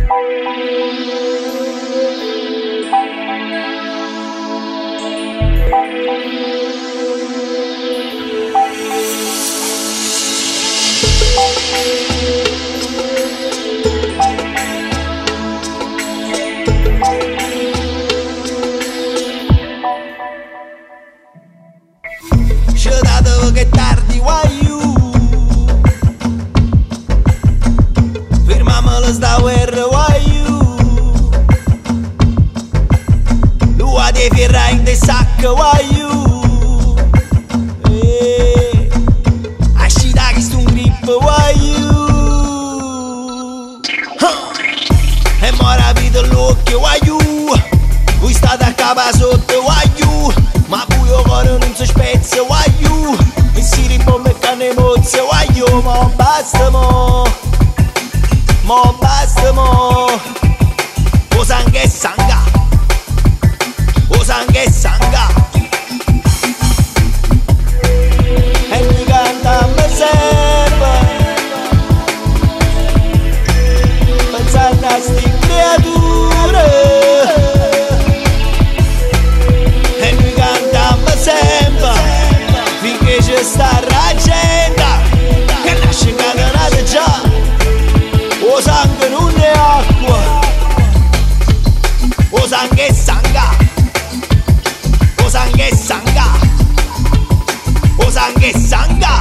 Și odată che tardi guaiu firmamelo sta guerra guaiu lua de firra in de sacca guaiu ascida che stu grip guaiu e mora vita l'occhio guaiu voi state a capa sotto guaiu ma buio cuore non si spezza guaiu e si ripombe canne mozze guaiu ma basta mo o sangue sanga o sangue sanga e mi cantando sempre pensando a sti creature e mi cantando sempre finché c'è sta l'agenda che nasce catenata già o sangue non è acqua o sangue sanga o sangue sanga o sangue sanga